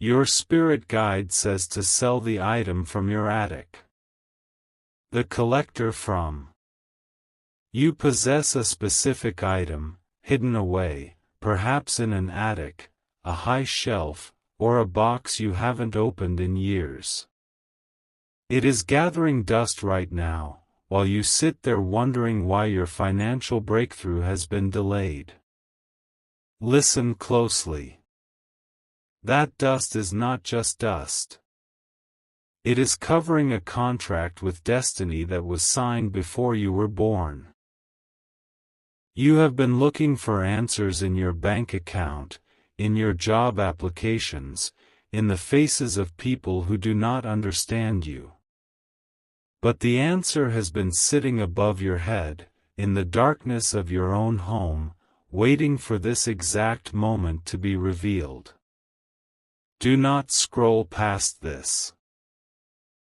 Your spirit guide says to sell the item from your attic. The collector from. You possess a specific item, hidden away, perhaps in an attic, a high shelf, or a box you haven't opened in years. It is gathering dust right now, while you sit there wondering why your financial breakthrough has been delayed. Listen closely. That dust is not just dust. It is covering a contract with destiny that was signed before you were born. You have been looking for answers in your bank account, in your job applications, in the faces of people who do not understand you. But the answer has been sitting above your head, in the darkness of your own home, waiting for this exact moment to be revealed. Do not scroll past this.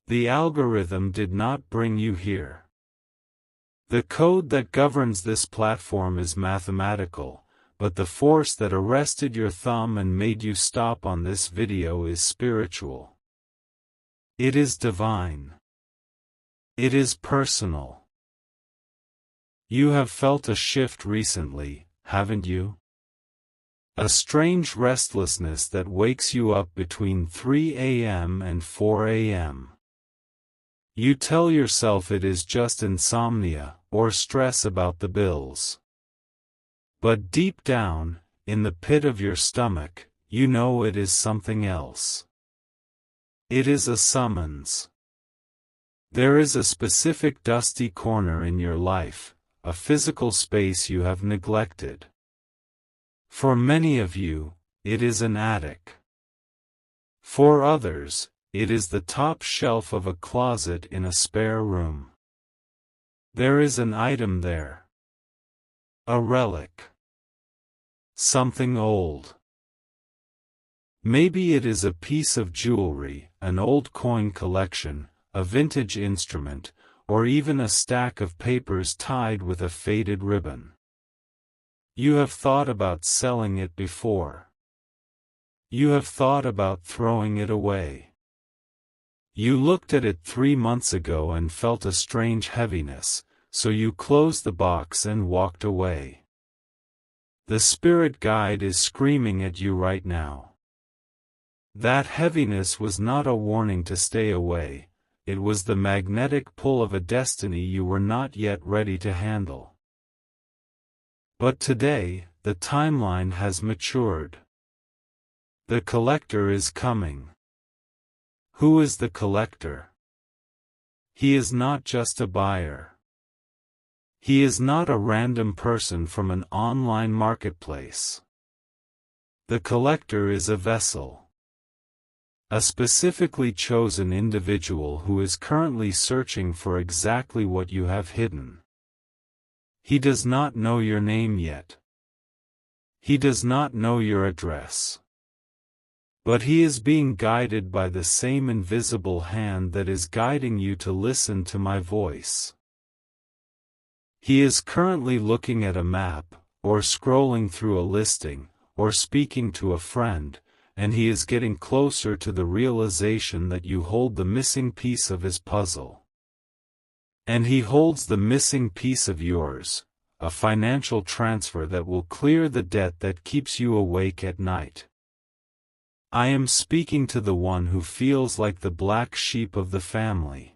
The algorithm did not bring you here. The code that governs this platform is mathematical, but the force that arrested your thumb and made you stop on this video is spiritual. It is divine. It is personal. You have felt a shift recently, haven't you? A strange restlessness that wakes you up between 3 a.m. and 4 a.m. You tell yourself it is just insomnia, or stress about the bills. But deep down, in the pit of your stomach, you know it is something else. It is a summons. There is a specific dusty corner in your life, a physical space you have neglected. For many of you, it is an attic. For others, it is the top shelf of a closet in a spare room. There is an item there. A relic. Something old. Maybe it is a piece of jewelry, an old coin collection, a vintage instrument, or even a stack of papers tied with a faded ribbon. You have thought about selling it before. You have thought about throwing it away. You looked at it 3 months ago and felt a strange heaviness, so you closed the box and walked away. The spirit guide is screaming at you right now. That heaviness was not a warning to stay away, it was the magnetic pull of a destiny you were not yet ready to handle. But today, the timeline has matured. The collector is coming. Who is the collector? He is not just a buyer. He is not a random person from an online marketplace. The collector is a vessel. A specifically chosen individual who is currently searching for exactly what you have hidden. He does not know your name yet. He does not know your address. But he is being guided by the same invisible hand that is guiding you to listen to my voice. He is currently looking at a map, or scrolling through a listing, or speaking to a friend, and he is getting closer to the realization that you hold the missing piece of his puzzle. And he holds the missing piece of yours, a financial transfer that will clear the debt that keeps you awake at night. I am speaking to the one who feels like the black sheep of the family.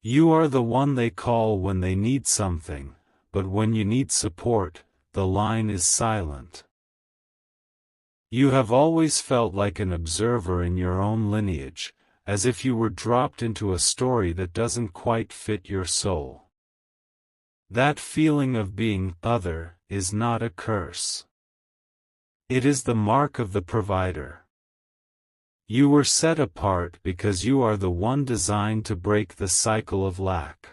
You are the one they call when they need something, but when you need support, the line is silent. You have always felt like an observer in your own lineage, as if you were dropped into a story that doesn't quite fit your soul. That feeling of being other is not a curse. It is the mark of the provider. You were set apart because you are the one designed to break the cycle of lack.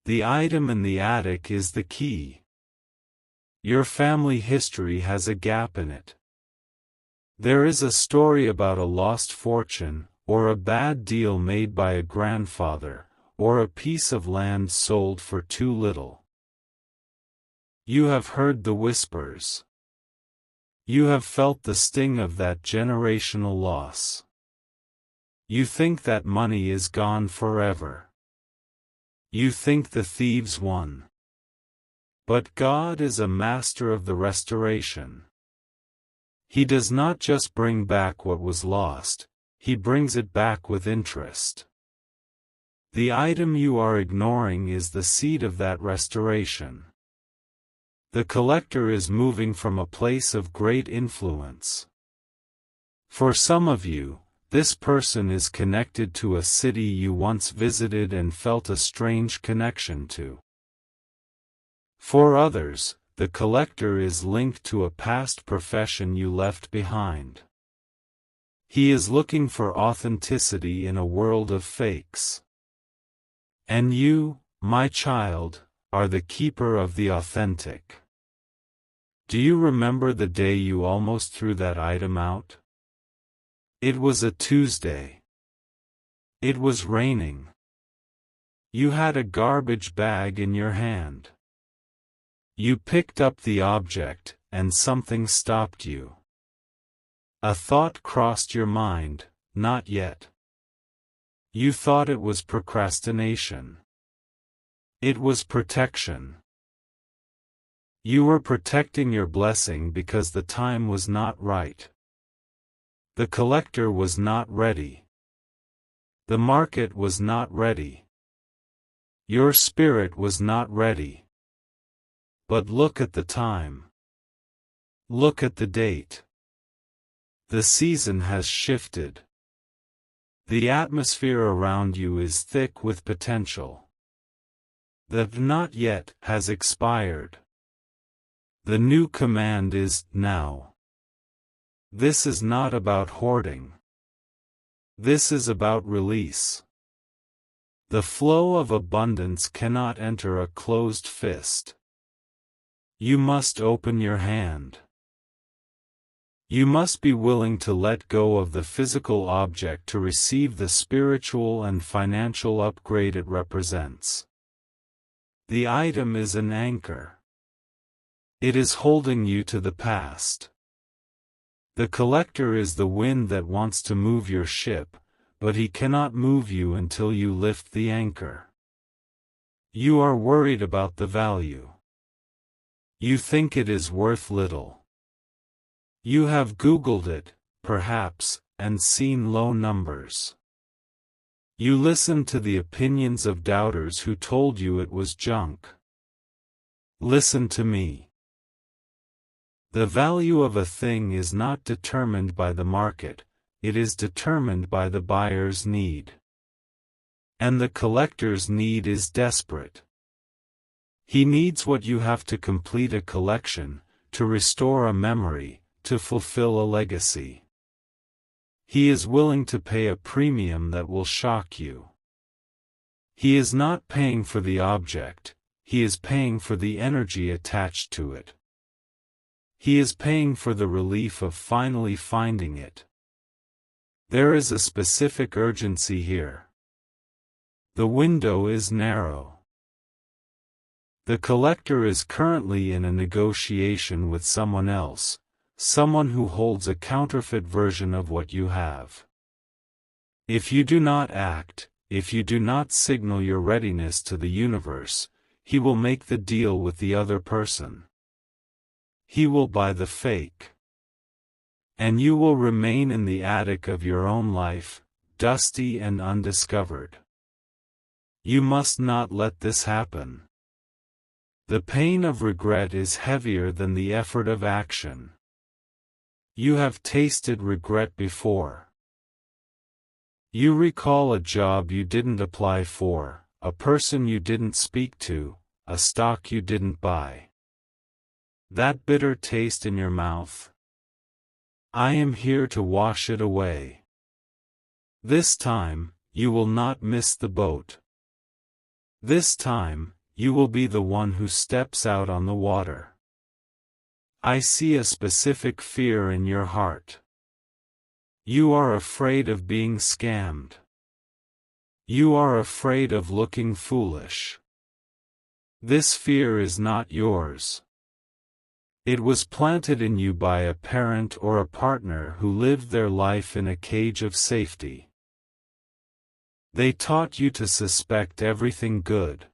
The item in the attic is the key. Your family history has a gap in it. There is a story about a lost fortune, or a bad deal made by a grandfather, or a piece of land sold for too little. You have heard the whispers. You have felt the sting of that generational loss. You think that money is gone forever. You think the thieves won. But God is a master of the restoration. He does not just bring back what was lost, He brings it back with interest. The item you are ignoring is the seed of that restoration. The collector is moving from a place of great influence. For some of you, this person is connected to a city you once visited and felt a strange connection to. For others, the collector is linked to a past profession you left behind. He is looking for authenticity in a world of fakes. And you, my child, are the keeper of the authentic. Do you remember the day you almost threw that item out? It was a Tuesday. It was raining. You had a garbage bag in your hand. You picked up the object, and something stopped you. A thought crossed your mind, not yet. You thought it was procrastination. It was protection. You were protecting your blessing because the time was not right. The collector was not ready. The market was not ready. Your spirit was not ready. But look at the time. Look at the date. The season has shifted. The atmosphere around you is thick with potential. The not yet has expired. The new command is now. This is not about hoarding. This is about release. The flow of abundance cannot enter a closed fist. You must open your hand. You must be willing to let go of the physical object to receive the spiritual and financial upgrade it represents. The item is an anchor. It is holding you to the past. The collector is the wind that wants to move your ship, but he cannot move you until you lift the anchor. You are worried about the value. You think it is worth little. You have Googled it, perhaps, and seen low numbers. You listened to the opinions of doubters who told you it was junk. Listen to me. The value of a thing is not determined by the market, it is determined by the buyer's need. And the collector's need is desperate. He needs what you have to complete a collection, to restore a memory, to fulfill a legacy. He is willing to pay a premium that will shock you. He is not paying for the object, he is paying for the energy attached to it. He is paying for the relief of finally finding it. There is a specific urgency here. The window is narrow. The collector is currently in a negotiation with someone else, someone who holds a counterfeit version of what you have. If you do not act, if you do not signal your readiness to the universe, he will make the deal with the other person. He will buy the fake. And you will remain in the attic of your own life, dusty and undiscovered. You must not let this happen. The pain of regret is heavier than the effort of action. You have tasted regret before. You recall a job you didn't apply for, a person you didn't speak to, a stock you didn't buy. That bitter taste in your mouth. I am here to wash it away. This time, you will not miss the boat. This time, you will be the one who steps out on the water. I see a specific fear in your heart. You are afraid of being scammed. You are afraid of looking foolish. This fear is not yours. It was planted in you by a parent or a partner who lived their life in a cage of safety. They taught you to suspect everything good.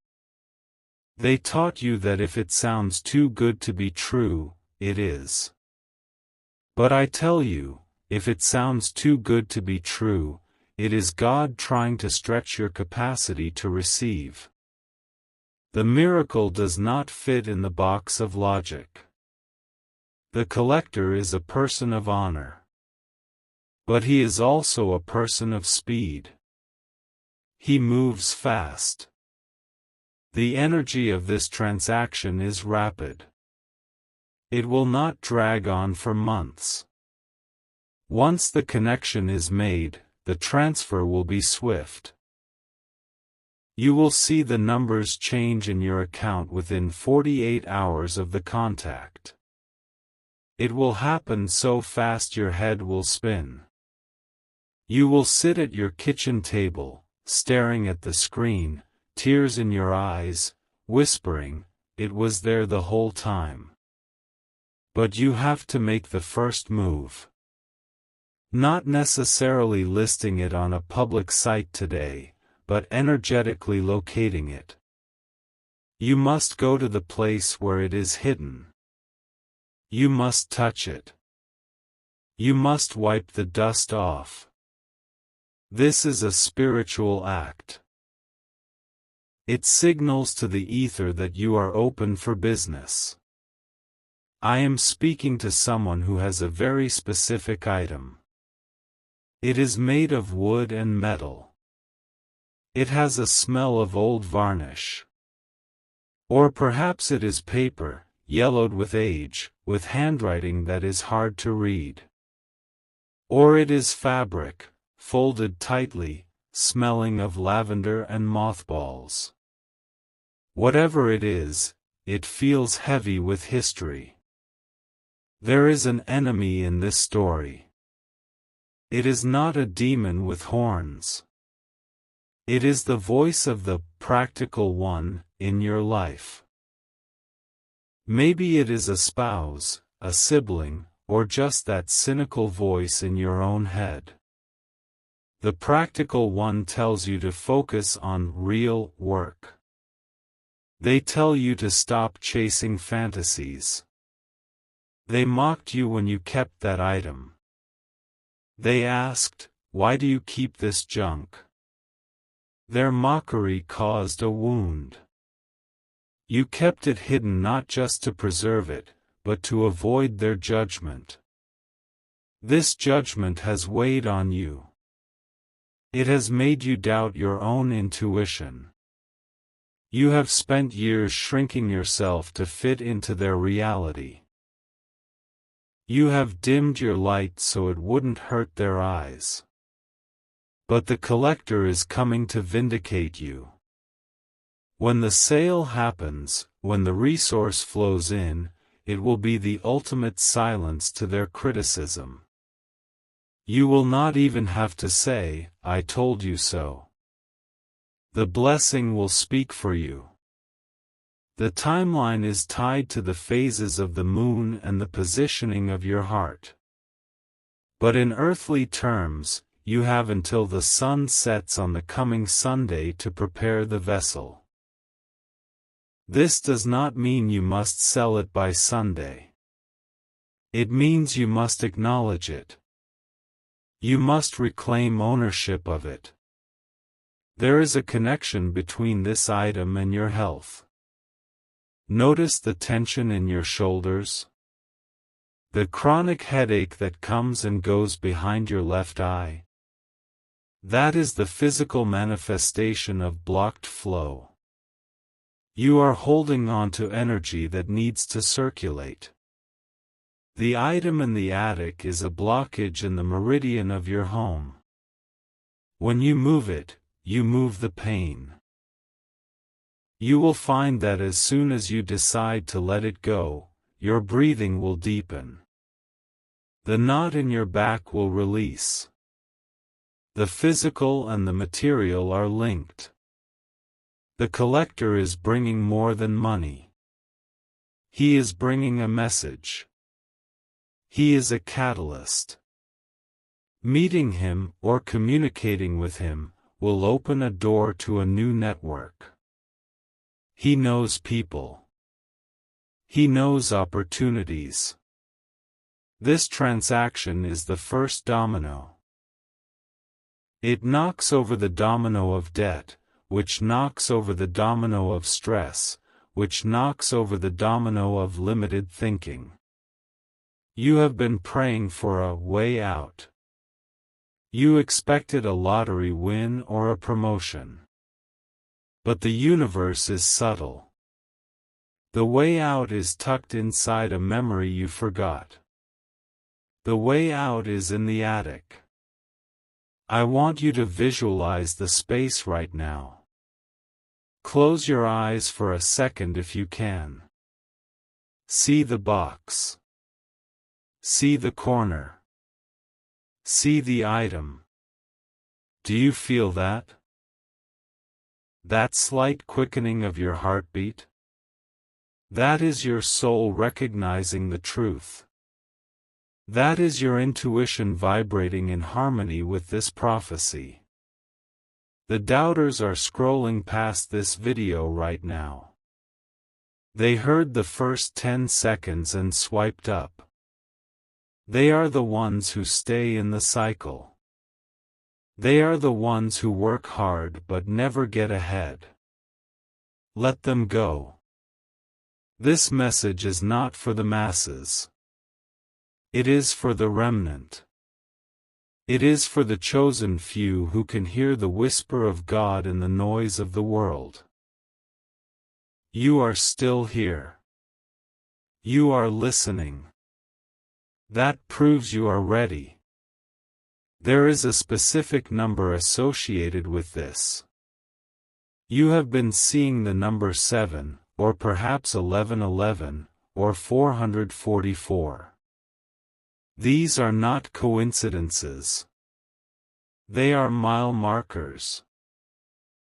They taught you that if it sounds too good to be true, it is. But I tell you, if it sounds too good to be true, it is God trying to stretch your capacity to receive. The miracle does not fit in the box of logic. The collector is a person of honor. But he is also a person of speed. He moves fast. The energy of this transaction is rapid. It will not drag on for months. Once the connection is made, the transfer will be swift. You will see the numbers change in your account within 48 hours of the contact. It will happen so fast your head will spin. You will sit at your kitchen table, staring at the screen, tears in your eyes, whispering, "It was there the whole time." But you have to make the first move. Not necessarily listing it on a public site today, but energetically locating it. You must go to the place where it is hidden. You must touch it. You must wipe the dust off. This is a spiritual act. It signals to the ether that you are open for business. I am speaking to someone who has a very specific item. It is made of wood and metal. It has a smell of old varnish. Or perhaps it is paper, yellowed with age, with handwriting that is hard to read. Or it is fabric, folded tightly, smelling of lavender and mothballs. Whatever it is, it feels heavy with history. There is an enemy in this story. It is not a demon with horns. It is the voice of the practical one in your life. Maybe it is a spouse, a sibling, or just that cynical voice in your own head. The practical one tells you to focus on real work. They tell you to stop chasing fantasies. They mocked you when you kept that item. They asked, "Why do you keep this junk?" Their mockery caused a wound. You kept it hidden not just to preserve it, but to avoid their judgment. This judgment has weighed on you. It has made you doubt your own intuition. You have spent years shrinking yourself to fit into their reality. You have dimmed your light so it wouldn't hurt their eyes. But the collector is coming to vindicate you. When the sale happens, when the resource flows in, it will be the ultimate silence to their criticism. You will not even have to say, "I told you so." The blessing will speak for you. The timeline is tied to the phases of the moon and the positioning of your heart. But in earthly terms, you have until the sun sets on the coming Sunday to prepare the vessel. This does not mean you must sell it by Sunday. It means you must acknowledge it. You must reclaim ownership of it. There is a connection between this item and your health. Notice the tension in your shoulders? The chronic headache that comes and goes behind your left eye? That is the physical manifestation of blocked flow. You are holding on to energy that needs to circulate. The item in the attic is a blockage in the meridian of your home. When you move it, you move the pain. You will find that as soon as you decide to let it go, your breathing will deepen. The knot in your back will release. The physical and the material are linked. The collector is bringing more than money. He is bringing a message. He is a catalyst. Meeting him or communicating with him will open a door to a new network. He knows people. He knows opportunities. This transaction is the first domino. It knocks over the domino of debt, which knocks over the domino of stress, which knocks over the domino of limited thinking. You have been praying for a way out. You expected a lottery win or a promotion. But the universe is subtle. The way out is tucked inside a memory you forgot. The way out is in the attic. I want you to visualize the space right now. Close your eyes for a second if you can. See the box. See the corner. See the item. Do you feel that? That slight quickening of your heartbeat? That is your soul recognizing the truth. That is your intuition vibrating in harmony with this prophecy. The doubters are scrolling past this video right now. They heard the first 10 seconds and swiped up. They are the ones who stay in the cycle. They are the ones who work hard but never get ahead. Let them go. This message is not for the masses. It is for the remnant. It is for the chosen few who can hear the whisper of God in the noise of the world. You are still here. You are listening. That proves you are ready. There is a specific number associated with this. You have been seeing the number 7, or perhaps 1111, or 444. These are not coincidences. They are mile markers.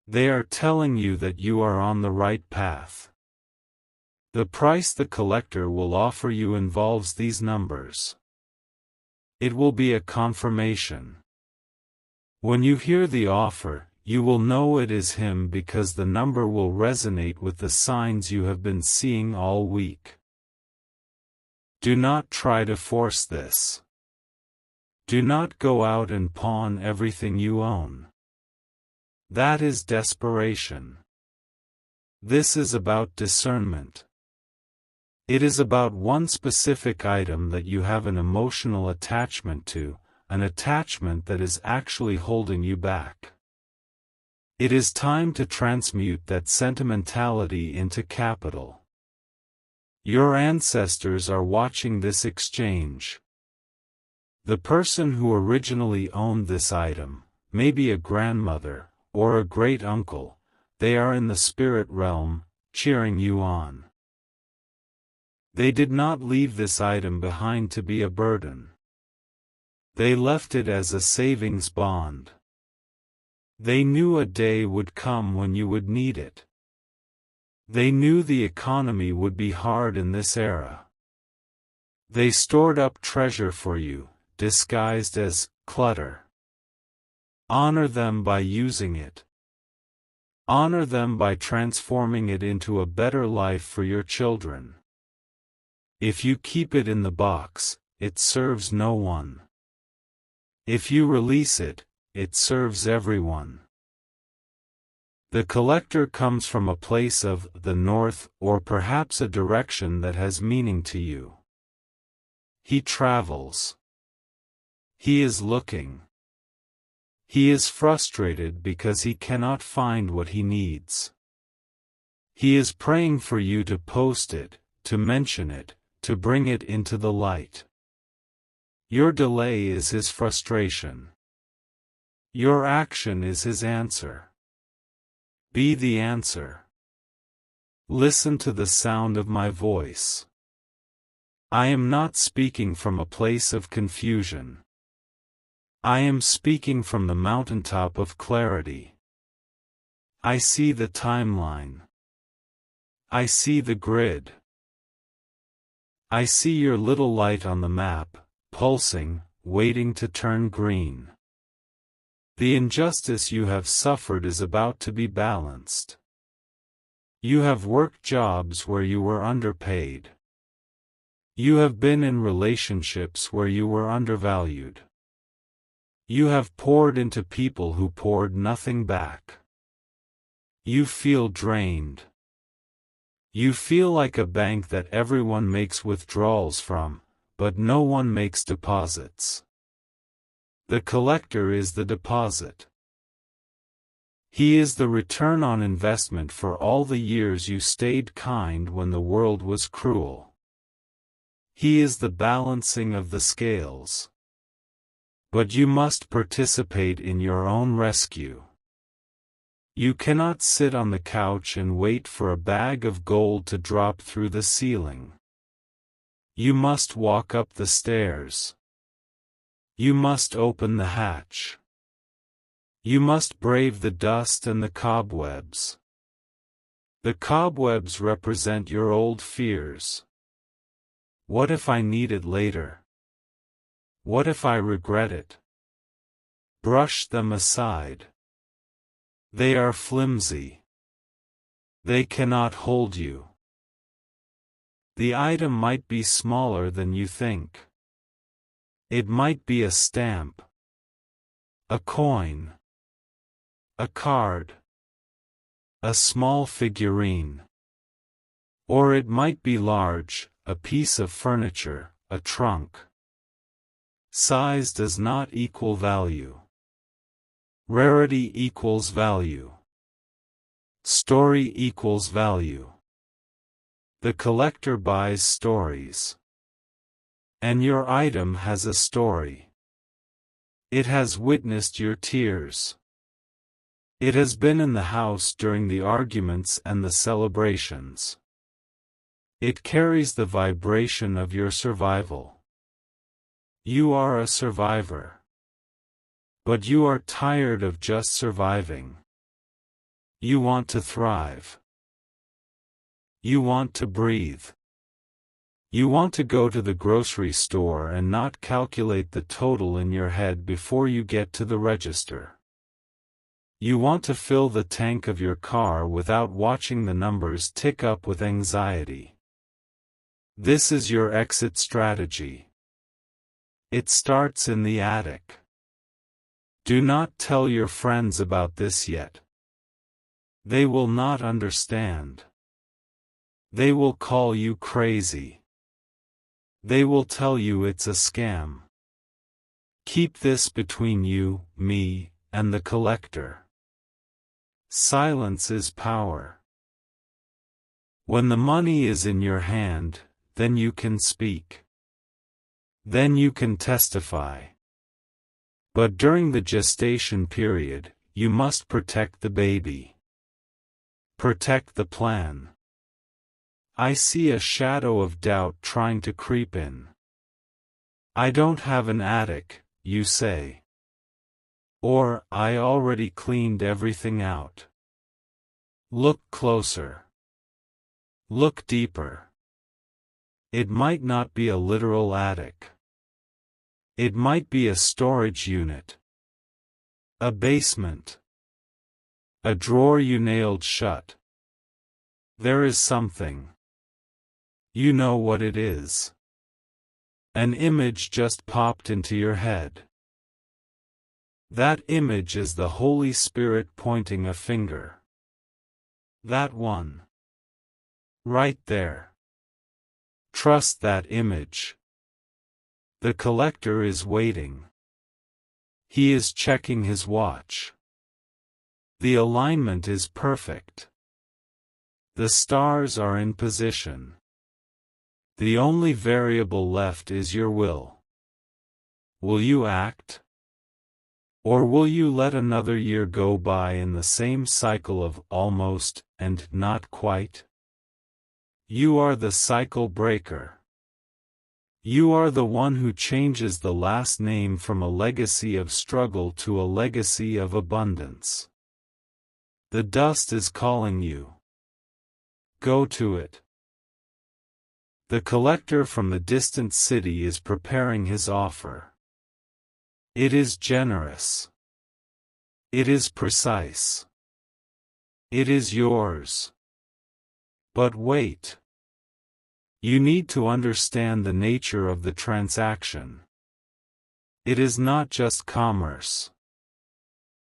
They are telling you that you are on the right path. The price the collector will offer you involves these numbers. It will be a confirmation. When you hear the offer, you will know it is him because the number will resonate with the signs you have been seeing all week. Do not try to force this. Do not go out and pawn everything you own. That is desperation. This is about discernment. It is about one specific item that you have an emotional attachment to, an attachment that is actually holding you back. It is time to transmute that sentimentality into capital. Your ancestors are watching this exchange. The person who originally owned this item, maybe a grandmother, or a great-uncle, they are in the spirit realm, cheering you on. They did not leave this item behind to be a burden. They left it as a savings bond. They knew a day would come when you would need it. They knew the economy would be hard in this era. They stored up treasure for you, disguised as clutter. Honor them by using it. Honor them by transforming it into a better life for your children. If you keep it in the box, it serves no one. If you release it, it serves everyone. The collector comes from a place of the north, or perhaps a direction that has meaning to you. He travels. He is looking. He is frustrated because he cannot find what he needs. He is praying for you to post it, to mention it, to bring it into the light. Your delay is his frustration. Your action is his answer. Be the answer. Listen to the sound of my voice. I am not speaking from a place of confusion. I am speaking from the mountaintop of clarity. I see the timeline. I see the grid. I see your little light on the map, pulsing, waiting to turn green. The injustice you have suffered is about to be balanced. You have worked jobs where you were underpaid. You have been in relationships where you were undervalued. You have poured into people who poured nothing back. You feel drained. You feel like a bank that everyone makes withdrawals from, but no one makes deposits. The collector is the deposit. He is the return on investment for all the years you stayed kind when the world was cruel. He is the balancing of the scales. But you must participate in your own rescue. You cannot sit on the couch and wait for a bag of gold to drop through the ceiling. You must walk up the stairs. You must open the hatch. You must brave the dust and the cobwebs. The cobwebs represent your old fears. What if I need it later? What if I regret it? Brush them aside. They are flimsy. They cannot hold you. The item might be smaller than you think. It might be a stamp, a coin, a card, a small figurine. Or it might be large, a piece of furniture, a trunk. Size does not equal value. Rarity equals value. Story equals value. The collector buys stories. And your item has a story. It has witnessed your tears. It has been in the house during the arguments and the celebrations. It carries the vibration of your survival. You are a survivor. But you are tired of just surviving. You want to thrive. You want to breathe. You want to go to the grocery store and not calculate the total in your head before you get to the register. You want to fill the tank of your car without watching the numbers tick up with anxiety. This is your exit strategy. It starts in the attic. Do not tell your friends about this yet. They will not understand. They will call you crazy. They will tell you it's a scam. Keep this between you, me, and the collector. Silence is power. When the money is in your hand, then you can speak. Then you can testify. But during the gestation period, you must protect the baby. Protect the plan. I see a shadow of doubt trying to creep in. I don't have an attic, you say. Or, I already cleaned everything out. Look closer. Look deeper. It might not be a literal attic. It might be a storage unit. A basement. A drawer you nailed shut. There is something. You know what it is. An image just popped into your head. That image is the Holy Spirit pointing a finger. That one. Right there. Trust that image. The collector is waiting. He is checking his watch. The alignment is perfect. The stars are in position. The only variable left is your will. Will you act? Or will you let another year go by in the same cycle of almost and not quite? You are the cycle breaker. You are the one who changes the last name from a legacy of struggle to a legacy of abundance. The dust is calling you. Go to it. The collector from the distant city is preparing his offer. It is generous. It is precise. It is yours. But wait. You need to understand the nature of the transaction. It is not just commerce.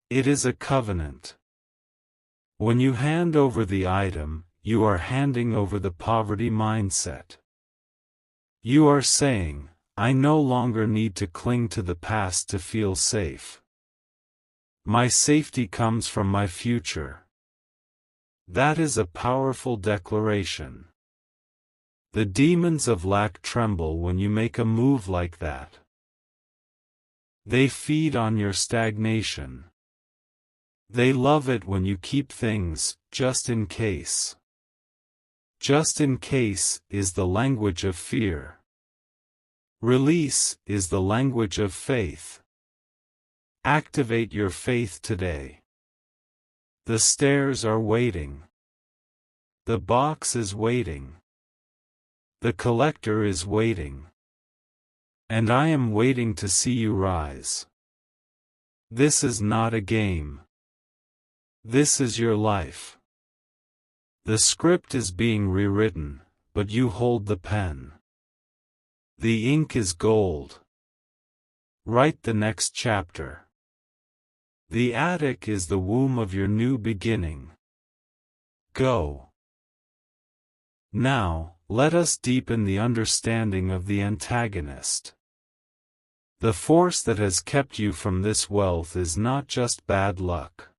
It is a covenant. When you hand over the item, you are handing over the poverty mindset. You are saying, I no longer need to cling to the past to feel safe. My safety comes from my future. That is a powerful declaration. The demons of lack tremble when you make a move like that. They feed on your stagnation. They love it when you keep things, just in case. Just in case is the language of fear. Release is the language of faith. Activate your faith today. The stairs are waiting. The box is waiting. The collector is waiting. And I am waiting to see you rise. This is not a game. This is your life. The script is being rewritten, but you hold the pen. The ink is gold. Write the next chapter. The attic is the womb of your new beginning. Go. Now, let us deepen the understanding of the antagonist. The force that has kept you from this wealth is not just bad luck.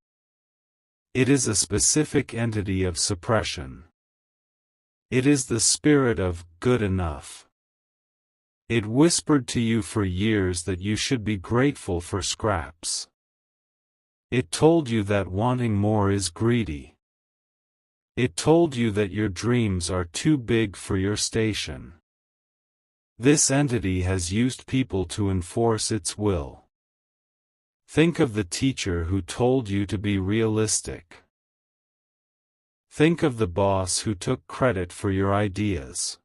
It is a specific entity of suppression. It is the spirit of good enough. It whispered to you for years that you should be grateful for scraps. It told you that wanting more is greedy. It told you that your dreams are too big for your station. This entity has used people to enforce its will. Think of the teacher who told you to be realistic. Think of the boss who took credit for your ideas.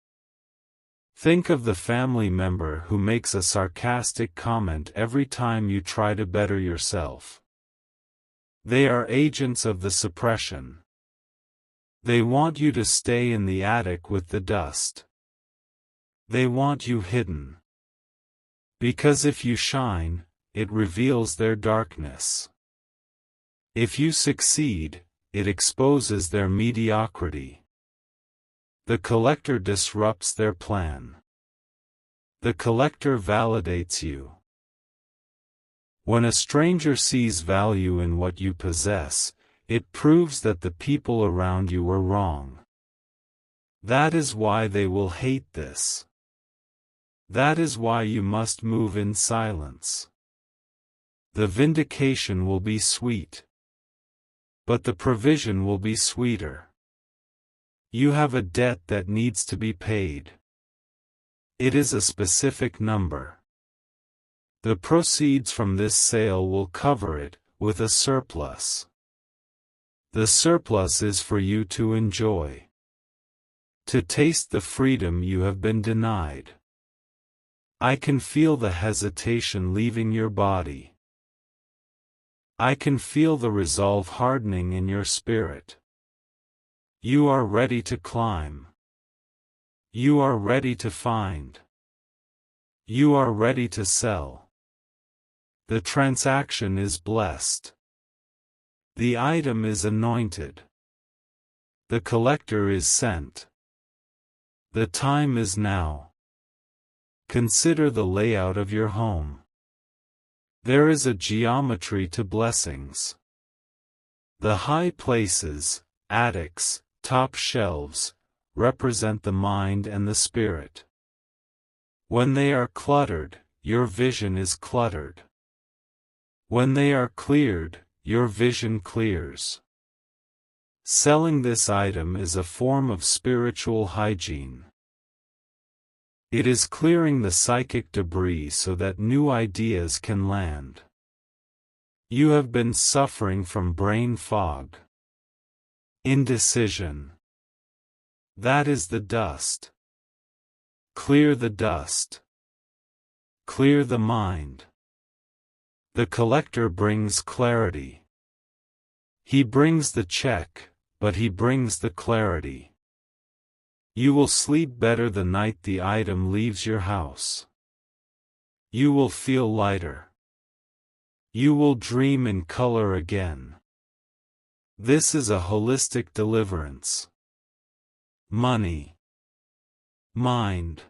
Think of the family member who makes a sarcastic comment every time you try to better yourself. They are agents of the suppression. They want you to stay in the attic with the dust. They want you hidden. Because if you shine, it reveals their darkness. If you succeed, it exposes their mediocrity. The collector disrupts their plan. The collector validates you. When a stranger sees value in what you possess, it proves that the people around you were wrong. That is why they will hate this. That is why you must move in silence. The vindication will be sweet. But the provision will be sweeter. You have a debt that needs to be paid. It is a specific number. The proceeds from this sale will cover it, with a surplus. The surplus is for you to enjoy. To taste the freedom you have been denied. I can feel the hesitation leaving your body. I can feel the resolve hardening in your spirit. You are ready to climb. You are ready to find. You are ready to sell. The transaction is blessed. The item is anointed. The collector is sent. The time is now. Consider the layout of your home. There is a geometry to blessings. The high places, attics, top shelves, represent the mind and the spirit. When they are cluttered, your vision is cluttered. When they are cleared, your vision clears. Selling this item is a form of spiritual hygiene. It is clearing the psychic debris so that new ideas can land. You have been suffering from brain fog. Indecision. That is the dust. Clear the dust. Clear the mind. The collector brings clarity. He brings the check, but he brings the clarity. You will sleep better the night the item leaves your house. You will feel lighter. You will dream in color again. This is a holistic deliverance. Money, mind,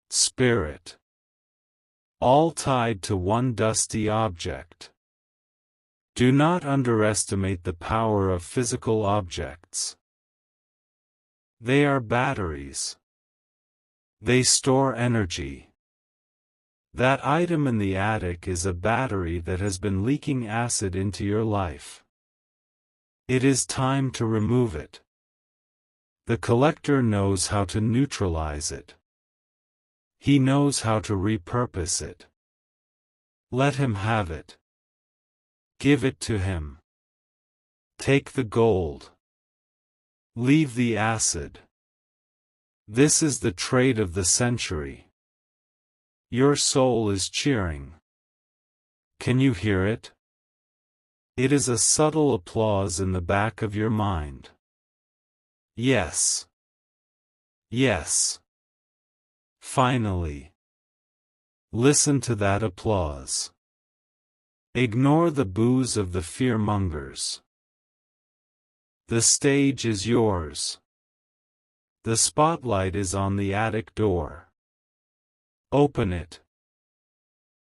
spirit, all tied to one dusty object. Do not underestimate the power of physical objects. They are batteries. They store energy. That item in the attic is a battery that has been leaking acid into your life. It is time to remove it. The collector knows how to neutralize it. He knows how to repurpose it. Let him have it. Give it to him. Take the gold. Leave the acid. This is the trade of the century. Your soul is cheering. Can you hear it? It is a subtle applause in the back of your mind. Yes. Yes. Finally. Listen to that applause. Ignore the boos of the fear-mongers. The stage is yours. The spotlight is on the attic door. Open it.